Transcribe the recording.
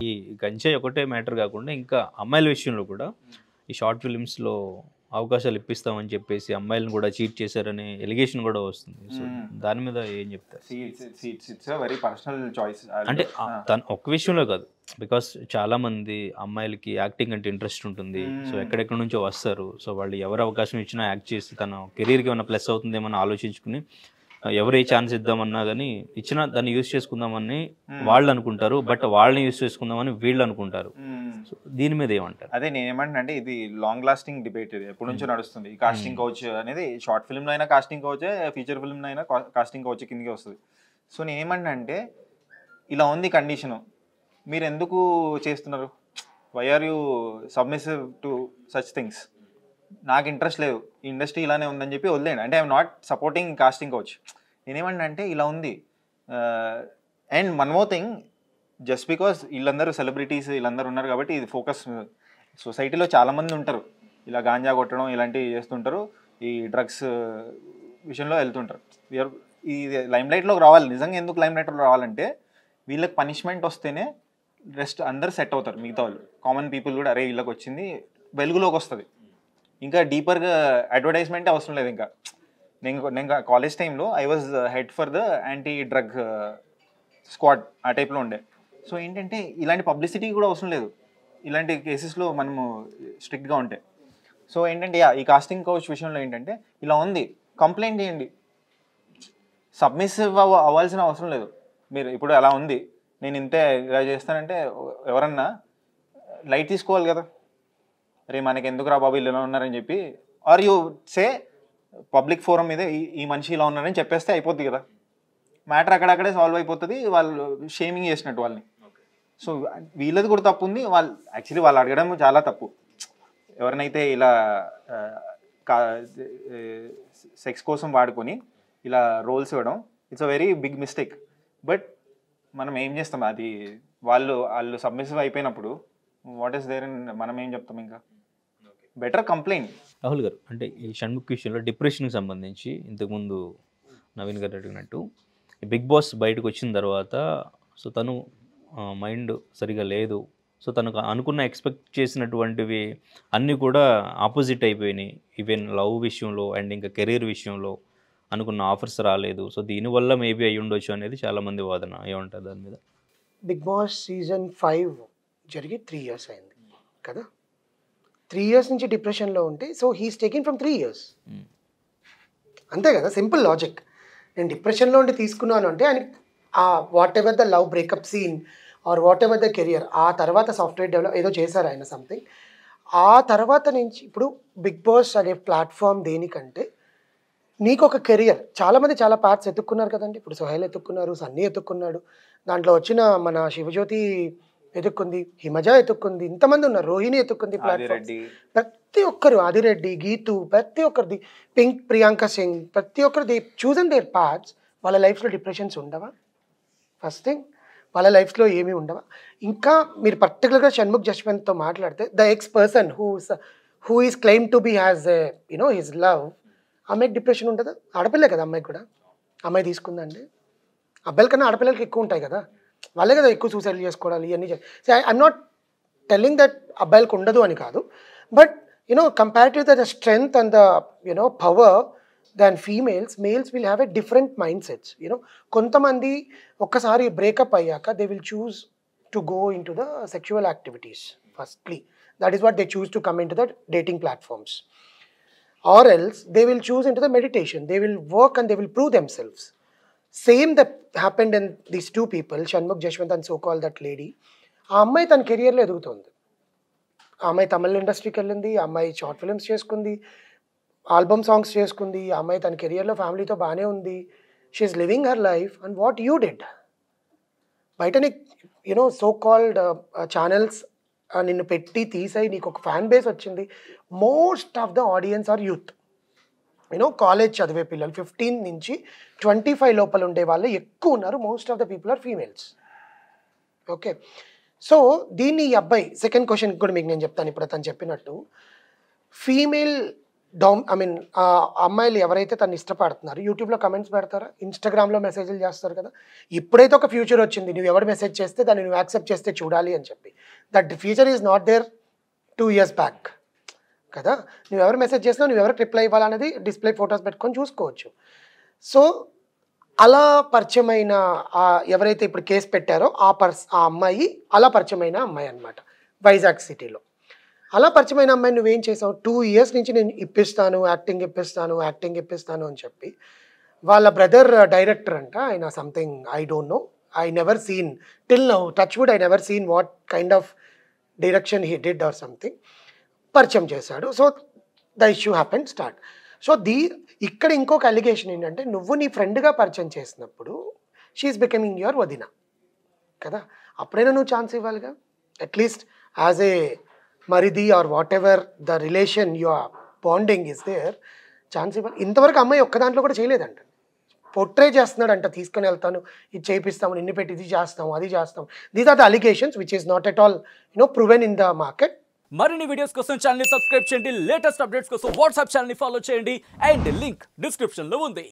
ఈ గంజాయి ఒకటే మ్యాటర్ కాకుండా ఇంకా అమ్మాయిల విషయంలో కూడా ఈ షార్ట్ ఫిలిమ్స్లో అవకాశాలు ఇప్పిస్తామని చెప్పేసి అమ్మాయిలను కూడా చీట్ చేశారనే ఎలిగేషన్ కూడా వస్తుంది. సో దాని మీద ఏం చెప్తారు? It's very personal choice. అంటే తను ఒక్క విషయంలో కాదు, బికాస్ చాలా మంది అమ్మాయిలకి యాక్టింగ్ అంటే ఇంట్రెస్ట్ ఉంటుంది. సో ఎక్కడెక్కడి నుంచో వస్తారు. సో వాళ్ళు ఎవరు అవకాశం ఇచ్చినా యాక్ట్ చేసి తన కెరీర్కి ఏమైనా ప్లస్ అవుతుందేమో ఆలోచించుకుని ఎవరు ఏ ఛాన్స్ ఇద్దామన్నా కానీ ఇచ్చినా దాన్ని యూజ్ చేసుకుందామని వాళ్ళు అనుకుంటారు. బట్ వాళ్ళని యూజ్ చేసుకుందామని వీళ్ళు అనుకుంటారు. సో దీని మీద ఏమంటారు? అదే నేను ఏమంటే అంటే ఇది లాంగ్ లాస్టింగ్ డిబేట్. ఇది ఎప్పటి నుంచో నడుస్తుంది. ఈ కాస్టింగ్ కౌచ్ అనేది షార్ట్ ఫిల్మ్లో అయినా కాస్టింగ్ కౌచే, ఫీచర్ ఫిల్మ్లో అయినా కాస్టింగ్ కౌచ్ కిందకి వస్తుంది. సో నేను ఏమంటే అంటే ఇలా ఉంది కండిషను, మీరు ఎందుకు చేస్తున్నారు? Why are you submissive to such things? నాకు ఇంట్రెస్ట్ లేదు, ఈ ఇండస్ట్రీ ఇలానే ఉందని చెప్పి వదిలేండి. అంటే I'm not supporting casting couch. నేనేమంటే అంటే ఇలా ఉంది. And one more thing, just because వీళ్ళందరూ సెలబ్రిటీస్ వీళ్ళందరూ ఉన్నారు కాబట్టి ఇది ఫోకస్. సొసైటీలో చాలామంది ఉంటారు ఇలా గాంజా కొట్టడం ఇలాంటివి చేస్తుంటారు, ఈ డ్రగ్స్ విషయంలో వెళ్తుంటారు. ఈ లైమ్ లైట్లోకి రావాలి. నిజంగా ఎందుకు లైమ్ లైట్లో రావాలంటే వీళ్ళకి పనిష్మెంట్ వస్తేనే రెస్ట్ అందరు సెట్ అవుతారు. మిగతా వాళ్ళు కామన్ పీపుల్ కూడా అరే వీళ్ళకి వచ్చింది వెలుగులోకి వస్తుంది. ఇంకా డీపర్గా అడ్వర్టైజ్మెంటే అవసరం లేదు. ఇంకా నేను కాలేజ్ టైంలో I was head for the anti drug squad, ఆ టైప్లో ఉండే. సో ఏంటంటే ఇలాంటి పబ్లిసిటీ కూడా అవసరం లేదు ఇలాంటి కేసెస్లో మనము స్ట్రిక్ట్గా ఉంటే. సో ఏంటంటే ఈ కాస్టింగ్ కౌచ్ విషయంలో ఏంటంటే ఇలా ఉంది, కంప్లైంట్ చేయండి. సబ్మిసివ్ అవ్వాల్సిన అవసరం లేదు. మీరు ఇప్పుడు అలా ఉంది, నేను ఇంతే ఇలా చేస్తానంటే ఎవరన్నా లైట్ తీసుకోవాలి కదా, రే మనకి ఎందుకు రా బాబు ఇలా ఉన్నారని చెప్పి, or you say public forum మీద ఈ మనిషి ఇలా ఉన్నారని చెప్పేస్తే అయిపోద్ది కదా, మ్యాటర్ అక్కడక్కడే సాల్వ్ అయిపోతుంది. వాళ్ళు షేమింగ్ చేసినట్టు వాళ్ళని. సో వీళ్ళది కూడా తప్పు ఉంది. యాక్చువల్లీ వాళ్ళు అడగడం చాలా తప్పు. ఎవరినైతే ఇలా సెక్స్ కోసం వాడుకొని ఇలా రోల్స్ ఇవ్వడం, it's a very big mistake. But మనం ఏం చేస్తాం, అది వాళ్ళు సబ్మిసివ్ అయిపోయినప్పుడు వాట్ ఈస్ దేర్, మనం ఏం చెప్తాం? ఇంకా బెటర్ కంప్లైంట్. రాహుల్ గారు, అంటే ఈ షణ్ముఖ్ విషయంలో డిప్రెషన్కి సంబంధించి ఇంతకుముందు నవీన్ గారు అడిగినట్టు బిగ్ బాస్ బయటకు వచ్చిన తర్వాత సో తను మైండ్ సరిగా లేదు. సో తనకు అనుకున్న ఎక్స్పెక్ట్ చేసినటువంటివి అన్నీ కూడా ఆపోజిట్ అయిపోయినాయి. ఈవెన్ లవ్ విషయంలో అండ్ ఇంకా కెరీర్ విషయంలో అనుకున్న ఆఫర్స్ రాలేదు. సో దీనివల్ల మేబీ అయ్యి ఉండొచ్చు అనేది చాలామంది వాదన. ఏమంటారు దాని మీద? బిగ్ బాస్ సీజన్ 5 జరిగి 3 years అయింది కదా. 3 years నుంచి డిప్రెషన్లో ఉంటే so he's taking from 3 years. అంతే కదా, సింపుల్ లాజిక్. నేను డిప్రెషన్లో ఉండి తీసుకున్నాను అంటే ఆయన whatever the love breakup scene or whatever the career, ఆ తర్వాత సాఫ్ట్వేర్ డెవలప్ ఏదో చేశారు ఆయన సంథింగ్. ఆ తర్వాత నుంచి ఇప్పుడు బిగ్ బాస్ అనే ప్లాట్ఫామ్ దేనికంటే నీకు ఒక కెరియర్, చాలామంది చాలా పార్ట్స్ ఎత్తుక్కున్నారు కదండి. ఇప్పుడు సోహెల్ ఎత్తుక్కున్నారు, సన్నీ ఎత్తుక్కున్నాడు, దాంట్లో వచ్చిన మన శివజ్యోతి ఎత్తుక్కుంది, హిమజ ఎత్తుక్కుంది, ఇంతమంది ఉన్నారు, రోహిణి ఎత్తుక్కుంది ప్లాట్ఫామ్. ప్రతి ఒక్కరు, ఆదిరెడ్డి, గీతు, ప్రతి ఒక్కరిది, పింక్, ప్రియాంక సింగ్, ప్రతి ఒక్కరిది చూజన్ దేర్ పార్ట్స్. వాళ్ళ లైఫ్లో డిప్రెషన్స్ ఉండవా? ఫస్ట్ థింగ్, వాళ్ళ లైఫ్లో ఏమీ ఉండవా? ఇంకా మీరు పర్టికులర్గా షణ్ముఖ్ జశ్వంత్తో మాట్లాడితే the ex person who is claim to be has his love, అమ్మాయికి డిప్రెషన్ ఉంటుందా? ఆడపిల్లే కదా అమ్మాయికి కూడా. అమ్మాయి తీసుకుందండి, అబ్బాయిల కన్నా ఆడపిల్లలకి ఎక్కువ ఉంటాయి కదా, వాళ్ళే కదా ఎక్కువ సూసైడ్ చేసుకోవాలి ఇవన్నీ. ఐఎమ్ నాట్ టెల్లింగ్ దట్ అబ్బాయిలకు ఉండదు అని కాదు, but comparative the strength and the power than males will have a different mind sets. కొంతమంది ఒక్కసారి బ్రేకప్ అయ్యాక they will choose to go in to the sexual activities firstly. That is what they choose to come in to the dating platforms. Or else they will choose into the meditation. They will work and they will prove themselves. Same that happened in these two people, Shanmukh Jashwant and so-called that lady. ఆ అమ్మాయి తన కెరియర్లో ఎదుగుతుంది. ఆ అమ్మాయి తమిళ ఇండస్ట్రీకి వెళ్ళింది, ఆ అమ్మాయి షార్ట్ ఫిల్మ్స్ చేసుకుంది, ఆల్బమ్ సాంగ్స్ చేసుకుంది, ఆ అమ్మాయి తన కెరియర్లో ఫ్యామిలీతో బాగానే ఉంది. She is living her life. And what you did, బయట నీకు సో కాల్డ్ ఛానల్స్ నిన్ను పెట్టి తీసాయి, నీకు ఒక ఫ్యాన్ బేస్ వచ్చింది. Most of the audience are youth. College చదివే పిల్లలు 15 నుంచి 25 లోపల ఉండే వాళ్ళు ఎక్కువ ఉన్నారు. Most of the people are females. Okay, so దీన్ని ఈ అబ్బాయి సెకండ్ క్వశ్చన్ కూడా మీకు నేను చెప్తాను. ఇప్పుడు తను చెప్పినట్టు ఫీమేల్ అమ్మాయిలు ఎవరైతే తను ఇష్టపడుతున్నారో యూట్యూబ్లో కమెంట్స్ పెడతారా, ఇన్స్టాగ్రామ్లో మెసేజ్లు చేస్తారు కదా. ఇప్పుడైతే ఒక ఫ్యూచర్ వచ్చింది, నువ్వు ఎవరు మెసేజ్ చేస్తే దాన్ని నువ్వు యాక్సెప్ట్ చేస్తే చూడాలి అని చెప్పి. That future is not there 2 years back కదా. నువ్వు ఎవరు మెసేజ్ చేసినా నువ్వు ఎవరికి రిప్లై ఇవ్వాలనేది డిస్ప్లే ఫొటోస్ పెట్టుకొని చూసుకోవచ్చు. సో అలా పరిచయమైన ఎవరైతే ఇప్పుడు కేసు పెట్టారో ఆ అమ్మాయి అలా పరిచయమైన అమ్మాయి అనమాట, వైజాగ్ సిటీలో. అలా పరిచయమైన అమ్మాయి నువ్వేం చేసావు, 2 years నుంచి నేను యాక్టింగ్ ఇప్పిస్తాను అని చెప్పి. వాళ్ళ బ్రదర్ డైరెక్టర్ అంట ఆయన, something I don't know, I never seen till now, touch wood I never seen what kind of direction he did or something. పరిచయం చేశాడు. So the issue happen start. So ఇక్కడ ఇంకొక అలిగేషన్ ఏంటంటే, నువ్వు నీ ఫ్రెండ్గా పరిచయం చేసినప్పుడు షీఈస్ బికమింగ్ యువర్ వదిన కదా, అప్పుడైనా నువ్వు ఛాన్స్ ఇవ్వాలిగా. అట్లీస్ట్ యాజ్ ఏ మరిది or whatever the relation your bonding is there, chance ఇవ్వాలి. ఇంతవరకు అమ్మాయి ఒక్క దాంట్లో కూడా చేయలేదంట, పోర్ట్రే చేస్తున్నాడంట, తీసుకొని వెళ్తాను, ఇది చేపిస్తాము, నిన్ను పెట్టి ఇది చేస్తాము, అది చేస్తాం. These are the allegations which is not at all proven in the market. మరిన్ని వీడియోస్ కోసం ఛానల్ ని సబ్స్క్రైబ్ చేయండి, లేటెస్ట్ అప్డేట్స్ కోసం వాట్సాప్ ఛానల్ ని ఫాలో చేయండి, అండ్ లింక్ డిస్క్రిప్షన్ లో ఉంది.